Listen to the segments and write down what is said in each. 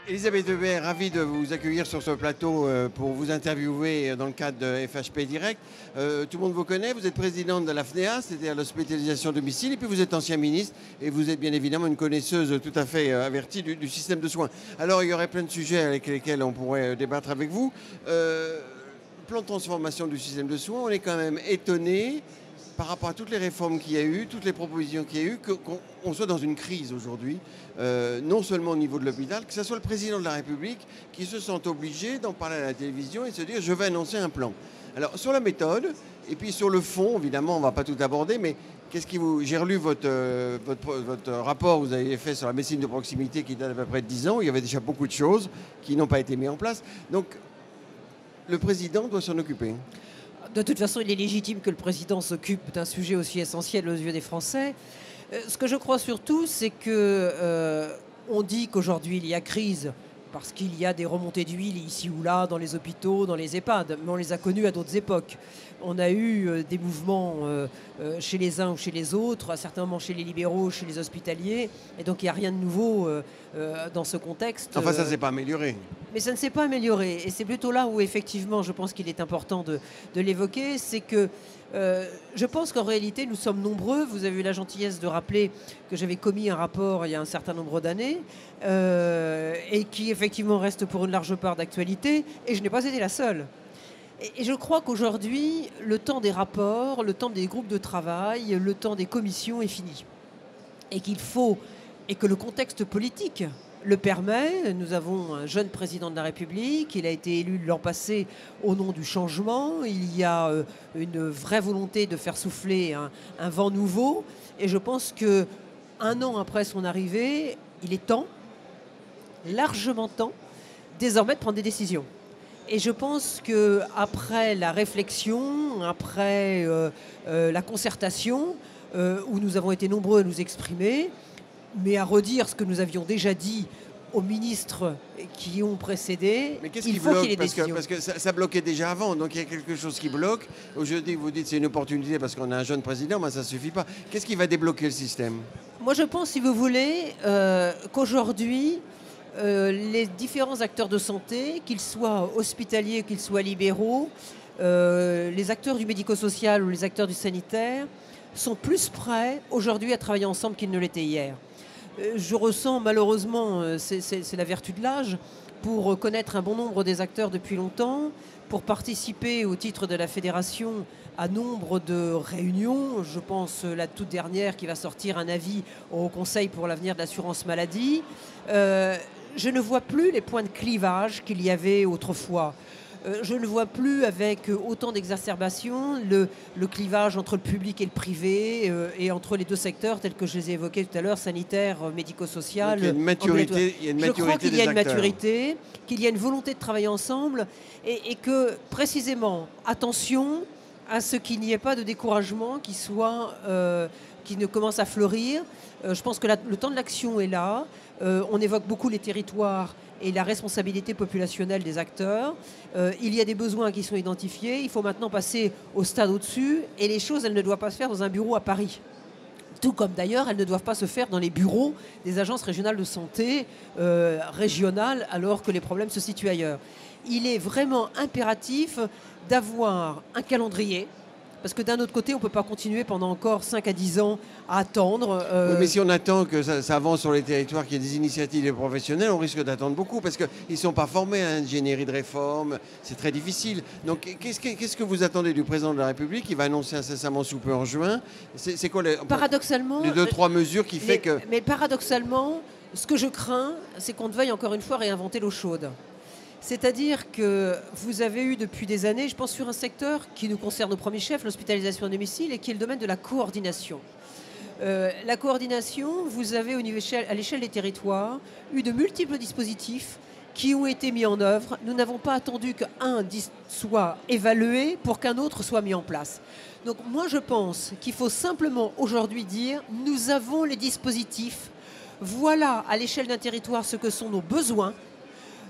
Elisabeth Weber, ravi de vous accueillir sur ce plateau pour vous interviewer dans le cadre de FHP Direct. Tout le monde vous connaît, vous êtes présidente de l'AFNEA, c'est-à-dire l'hospitalisation à domicile, et puis vous êtes ancien ministre, et vous êtes bien évidemment une connaisseuse tout à fait avertie du système de soins. Alors il y aurait plein de sujets avec lesquels on pourrait débattre avec vous. Plan de transformation du système de soins, on est quand même étonné par rapport à toutes les réformes qu'il y a eu, toutes les propositions qu'il y a eu, qu'on soit dans une crise aujourd'hui, non seulement au niveau de l'hôpital, que ce soit le président de la République qui se sent obligé d'en parler à la télévision et se dire « je vais annoncer un plan ». Alors sur la méthode, et puis sur le fond, évidemment, on ne va pas tout aborder, mais qu'est-ce qui vous... J'ai relu votre rapport que vous avez fait sur la médecine de proximité qui date d'à peu près de 10 ans, où il y avait déjà beaucoup de choses qui n'ont pas été mises en place. Donc le président doit s'en occuper. De toute façon, il est légitime que le président s'occupe d'un sujet aussi essentiel aux yeux des Français. Ce que je crois surtout, c'est que on dit qu'aujourd'hui il y a crise parce qu'il y a des remontées d'huile ici ou là dans les hôpitaux, dans les EHPAD, mais on les a connues à d'autres époques. On a eu des mouvements chez les uns ou chez les autres, à certains moments chez les libéraux, chez les hospitaliers, et donc il n'y a rien de nouveau dans ce contexte. Enfin, ça ne s'est pas amélioré. Mais ça ne s'est pas amélioré, et c'est plutôt là où effectivement je pense qu'il est important de l'évoquer, c'est que je pense qu'en réalité nous sommes nombreux. Vous avez eu la gentillesse de rappeler que j'avais commis un rapport il y a un certain nombre d'années et qui effectivement reste pour une large part d'actualité, et je n'ai pas été la seule. Et je crois qu'aujourd'hui, le temps des rapports, le temps des groupes de travail, le temps des commissions est fini. Et qu'il faut, et que le contexte politique le permet. Nous avons un jeune président de la République, il a été élu l'an passé au nom du changement. Il y a une vraie volonté de faire souffler un vent nouveau. Et je pense qu'un an après son arrivée, il est temps, largement temps, désormais de prendre des décisions. Et je pense qu'après la réflexion, après la concertation, où nous avons été nombreux à nous exprimer, mais à redire ce que nous avions déjà dit aux ministres qui ont précédé, mais il faut qu'il y ait des décisions. Parce que ça bloquait déjà avant, donc il y a quelque chose qui bloque. Aujourd'hui, vous dites que c'est une opportunité parce qu'on a un jeune président, mais ça ne suffit pas. Qu'est-ce qui va débloquer le système? Moi, je pense, si vous voulez, qu'aujourd'hui, les différents acteurs de santé, qu'ils soient hospitaliers, qu'ils soient libéraux, les acteurs du médico-social ou les acteurs du sanitaire, sont plus prêts aujourd'hui à travailler ensemble qu'ils ne l'étaient hier. Je ressens malheureusement, c'est la vertu de l'âge, pour connaître un bon nombre des acteurs depuis longtemps, pour participer au titre de la fédération à nombre de réunions. Je pense la toute dernière qui va sortir un avis au Conseil pour l'avenir de l'assurance maladie. Je ne vois plus les points de clivage qu'il y avait autrefois. Je ne vois plus avec autant d'exacerbation le clivage entre le public et le privé et entre les deux secteurs tels que je les ai évoqués tout à l'heure, sanitaire, médico-social. Il y a une maturité, je crois qu'il y a une maturité, qu'il y a une volonté de travailler ensemble et que précisément, attention à ce qu'il n'y ait pas de découragement qui ne commence à fleurir. Je pense que le temps de l'action est là. On évoque beaucoup les territoires et la responsabilité populationnelle des acteurs. Il y a des besoins qui sont identifiés. Il faut maintenant passer au stade au-dessus. Et les choses, elles ne doivent pas se faire dans un bureau à Paris. Tout comme d'ailleurs, elles ne doivent pas se faire dans les bureaux des agences régionales de santé régionales, alors que les problèmes se situent ailleurs. Il est vraiment impératif d'avoir un calendrier. Parce que d'un autre côté, on ne peut pas continuer pendant encore 5 à 10 ans à attendre. Oui, mais si on attend que ça avance sur les territoires, qu'il y ait des initiatives des professionnels, on risque d'attendre beaucoup parce qu'ils ne sont pas formés à l'ingénierie de réforme. C'est très difficile. Donc qu'est-ce que vous attendez du président de la République? Il va annoncer incessamment sous peu en juin. C'est quoi paradoxalement, les 2-3 mesures qui fait que... Mais paradoxalement, ce que je crains, c'est qu'on ne veuille encore une fois réinventer l'eau chaude. C'est-à-dire que vous avez eu depuis des années, je pense sur un secteur qui nous concerne au premier chef, l'hospitalisation à domicile, et qui est le domaine de la coordination. La coordination, vous avez à l'échelle des territoires eu de multiples dispositifs qui ont été mis en œuvre. Nous n'avons pas attendu qu'un soit évalué pour qu'un autre soit mis en place. Donc moi je pense qu'il faut simplement aujourd'hui dire nous avons les dispositifs, voilà à l'échelle d'un territoire ce que sont nos besoins.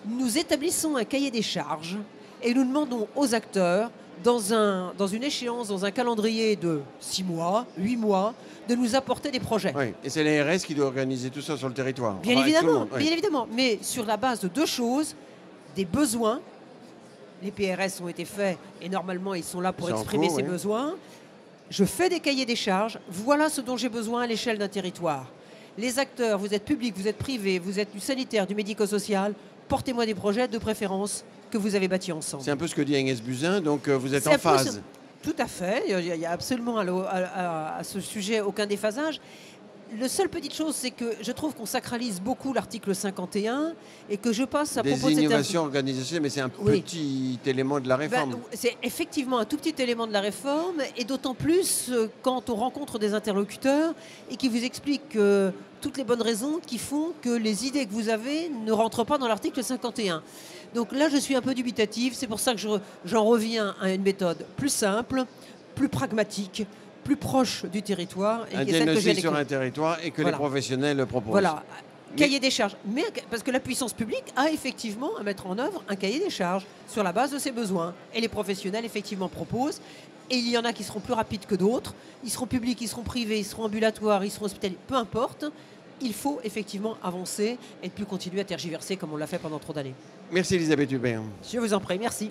Nous établissons un cahier des charges et nous demandons aux acteurs dans une échéance, dans un calendrier de 6 mois, 8 mois, de nous apporter des projets. Oui. Et c'est l'ARS qui doit organiser tout ça sur le territoire. Bien Enfin, avec tout le évidemment, monde, oui. bien évidemment, mais sur la base de deux choses, des besoins. Les PRS ont été faits et normalement ils sont là pour C'est en exprimer cours, ces oui. besoins. Je fais des cahiers des charges, voilà ce dont j'ai besoin à l'échelle d'un territoire. Les acteurs, vous êtes publics, vous êtes privés, vous êtes du sanitaire, du médico-social, portez-moi des projets de préférence que vous avez bâtis ensemble. C'est un peu ce que dit Agnès Buzyn, donc vous êtes C'est en un peu phase. Tout à fait, il n'y a absolument à ce sujet aucun déphasage. La seule petite chose, c'est que je trouve qu'on sacralise beaucoup l'article 51 et que je passe à Des propos de cette innovations organisationnelles, mais c'est un Oui. petit élément de la réforme. C'est effectivement un tout petit élément de la réforme, et d'autant plus quand on rencontre des interlocuteurs et qui vous expliquent toutes les bonnes raisons qui font que les idées que vous avez ne rentrent pas dans l'article 51. Donc là, je suis un peu dubitative, c'est pour ça que j'en reviens à une méthode plus simple, plus pragmatique, plus proche du territoire. Et Un qui est celle que j'ai diagnostic sur l'écoute. un territoire et que Voilà. les professionnels proposent. Voilà. Mais- Cahier des charges. Mais, parce que la puissance publique a effectivement à mettre en œuvre un cahier des charges sur la base de ses besoins. Et les professionnels, effectivement, proposent. Et il y en a qui seront plus rapides que d'autres. Ils seront publics, ils seront privés, ils seront ambulatoires, ils seront hospitaliers, peu importe. Il faut effectivement avancer et ne plus continuer à tergiverser comme on l'a fait pendant trop d'années. Merci Elisabeth Hubert. Je vous en prie, merci.